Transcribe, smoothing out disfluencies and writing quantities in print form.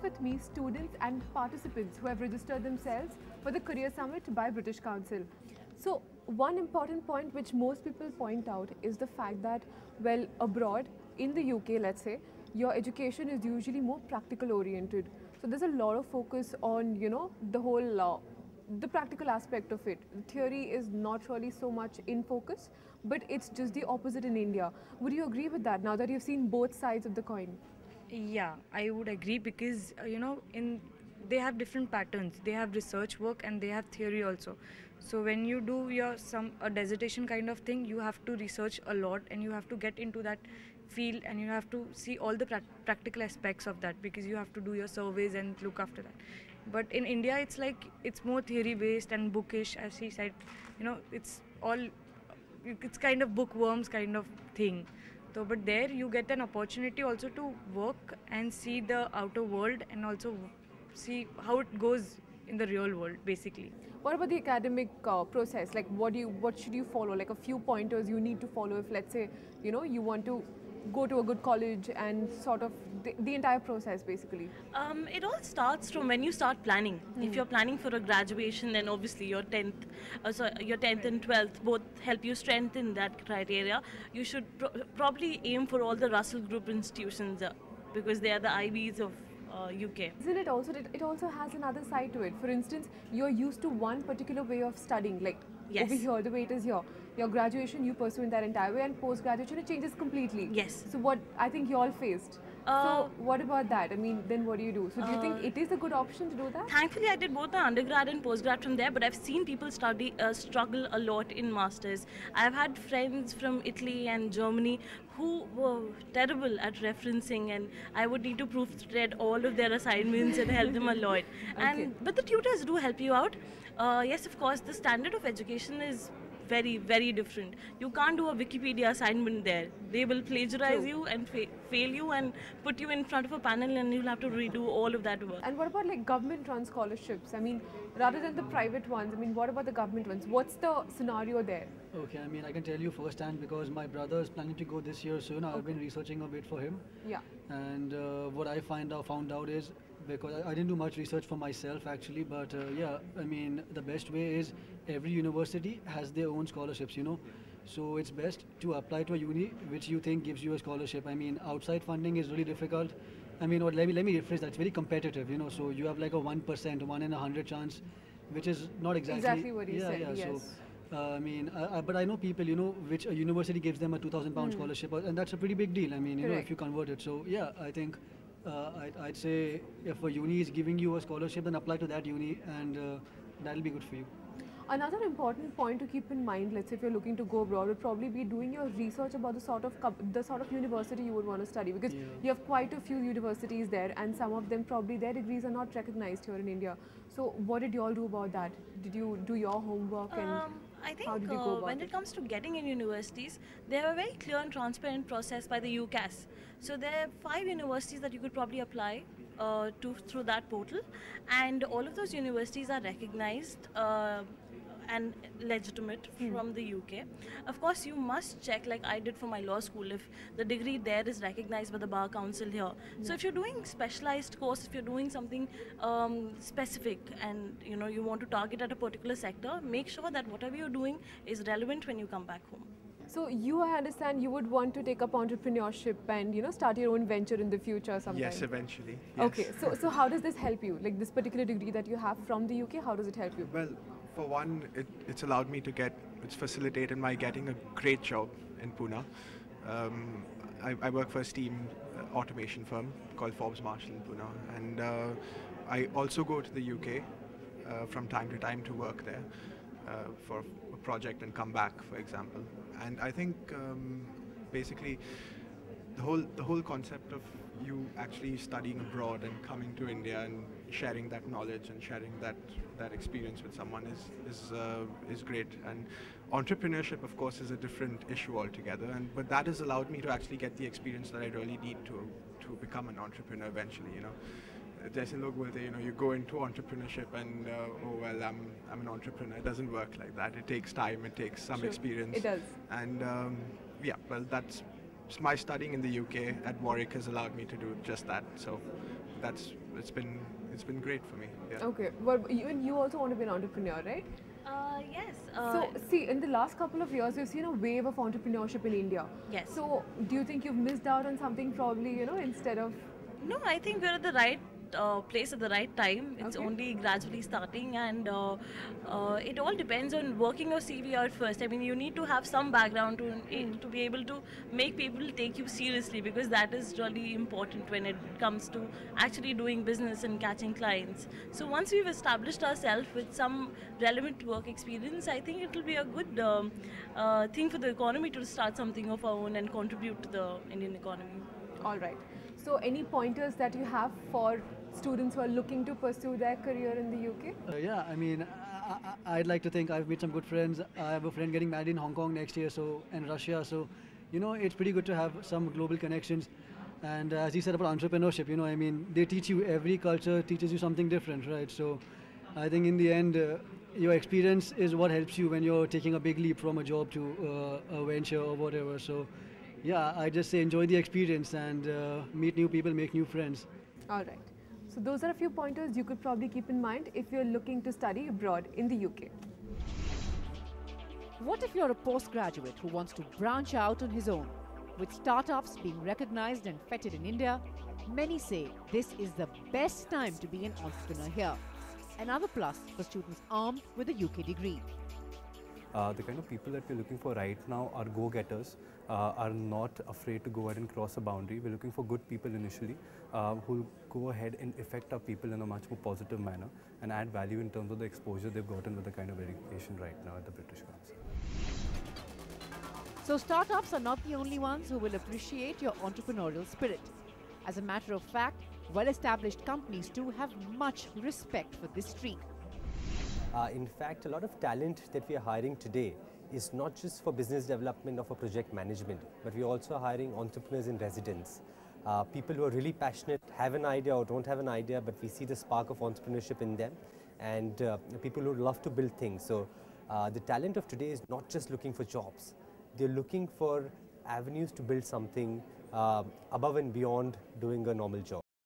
with me students and participants who have registered themselves for the Career Summit by British Council. So one important point which most people point out is the fact that, well, abroad, in the UK, let's say, your education is usually more practical oriented. So there's a lot of focus on, the whole the practical aspect of it. The theory is not really so much in focus, but it's just the opposite in India. Would you agree with that now that you've seen both sides of the coin? Yeah, I would agree because in they have different patterns. They have research work and they have theory also. So when you do your a dissertation kind of thing, you have to research a lot and you have to get into that field and you have to see all the practical aspects of that because you have to do your surveys and look after that. But in India, it's like it's more theory based and bookish, as he said. It's all it's kind of bookworms kind of thing. So, but there you get an opportunity also to work and see the outer world and also see how it goes in the real world, basically. What about the academic process? Like, what should you follow? Like a few pointers you need to follow if, let's say, you want to go to a good college and sort of the entire process, basically. It all starts from when you start planning. If you're planning for a graduation, then obviously your 10th and 12th both help you strengthen that criteria. You should probably aim for all the Russell Group institutions because they are the IBs of UK. Isn't it also, it also has another side to it? For instance, you're used to one particular way of studying, like yes. Over here, the way it is here. Your graduation, you pursue in that entire way, and post-graduation, it changes completely. Yes. So what I think you all faced. So what about that? I mean, then what do you do? So do you think it is a good option to do that? Thankfully, I did both my undergrad and postgrad from there, but I've seen people struggle a lot in masters. I've had friends from Italy and Germany who were terrible at referencing, and I would need to proofread all of their assignments and help them a lot. Okay. But the tutors do help you out. Yes, of course, the standard of education is very, very different. You can't do a Wikipedia assignment there. They will plagiarize you and fail you and put you in front of a panel and you'll have to redo all of that work. And what about like government-run scholarships? I mean, rather than the private ones, I mean, what about the government ones? What's the scenario there? Okay, I mean, I can tell you firsthand because my brother is planning to go this year soon. I've been researching a bit for him. Yeah. And what I found out is, because I didn't do much research for myself actually, but yeah, I mean, the best way is every university has their own scholarships, So it's best to apply to a uni which you think gives you a scholarship. I mean, outside funding is really difficult. I mean, let me rephrase that. It's very competitive, So you have like a 1%, 1 in 100 chance, which is not exactly what you said. Yeah. Yes. So, I mean, but I know people, which a university gives them a £2,000 scholarship, and that's a pretty big deal. I mean, if you convert it. So yeah, I think I'd say if a uni is giving you a scholarship, then apply to that uni, and that'll be good for you. Another important point to keep in mind, let's say if you're looking to go abroad, would probably be doing your research about the sort of university you would want to study, because you have quite a few universities there, and some of them probably their degrees are not recognized here in India. So what did you all do about that? Did you do your homework and I think how did you go about when it comes to getting in universities, they have a very clear and transparent process by the UCAS. So there are 5 universities that you could probably apply through that portal, and all of those universities are recognized and legitimate from the UK. Of course, you must check, like I did for my law school, if the degree there is recognized by the Bar Council here. So if you're doing specialized course, if you're doing something specific and you want to target at a particular sector, make sure that whatever you're doing is relevant when you come back home. So I understand you would want to take up entrepreneurship and start your own venture in the future sometime. Yes, eventually. Yes. Okay, so how does this help you? Like this particular degree that you have from the UK, how does it help you? Well, for one, it's allowed me to it's facilitated my getting a great job in Pune. I work for a steam automation firm called Forbes Marshall in Pune, and I also go to the UK from time to time to work there for a project and come back, for example. And I think basically the whole concept of you actually studying abroad and coming to India and sharing that knowledge and sharing that experience with someone is great. And entrepreneurship, of course, is a different issue altogether. But that has allowed me to actually get the experience that I really need to become an entrepreneur eventually. जैसे लोग बोलते हैं, you go into entrepreneurship and I'm an entrepreneur. It doesn't work like that. It takes time. It takes some experience. It does. And yeah, well, my studying in the UK at Warwick has allowed me to do just that. So it's been great for me. Yeah. Okay, but you also want to be an entrepreneur, right? Yes. So, see, in the last couple of years, we've seen a wave of entrepreneurship in India. Yes. So, do you think you've missed out on something probably, instead of... No, I think we're at the right place at the right time. It's Okay. only gradually starting, and it all depends on working your CV out first. I mean, you need to have some background to be able to make people take you seriously, because that is really important when it comes to actually doing business and catching clients. So once we've established ourselves with some relevant work experience, I think it will be a good thing for the economy to start something of our own and contribute to the Indian economy. All right. So, any pointers that you have for students who are looking to pursue their career in the UK? Yeah, I mean, I'd like to think I've made some good friends. I have a friend getting married in Hong Kong next year, and Russia. So, it's pretty good to have some global connections. And as you said about entrepreneurship, I mean, they teach you, every culture teaches you something different, right? So, I think in the end, your experience is what helps you when you're taking a big leap from a job to a venture or whatever. So, yeah, I just say enjoy the experience and meet new people, make new friends. All right. So, those are a few pointers you could probably keep in mind if you're looking to study abroad in the UK. What if you're a postgraduate who wants to branch out on his own? With startups being recognized and feted in India, many say this is the best time to be an entrepreneur here. Another plus for students armed with a UK degree. The kind of people that we're looking for right now are go-getters, are not afraid to go ahead and cross a boundary. We're looking for good people initially who go ahead and affect our people in a much more positive manner and add value in terms of the exposure they've gotten with the kind of education right now at the British Council. So startups are not the only ones who will appreciate your entrepreneurial spirit. As a matter of fact, well-established companies too have much respect for this streak. In fact, a lot of talent that we are hiring today is not just for business development or for project management, but we're also hiring entrepreneurs in residence. People who are really passionate, have an idea or don't have an idea, but we see the spark of entrepreneurship in them, and people who love to build things. So the talent of today is not just looking for jobs. They're looking for avenues to build something above and beyond doing a normal job.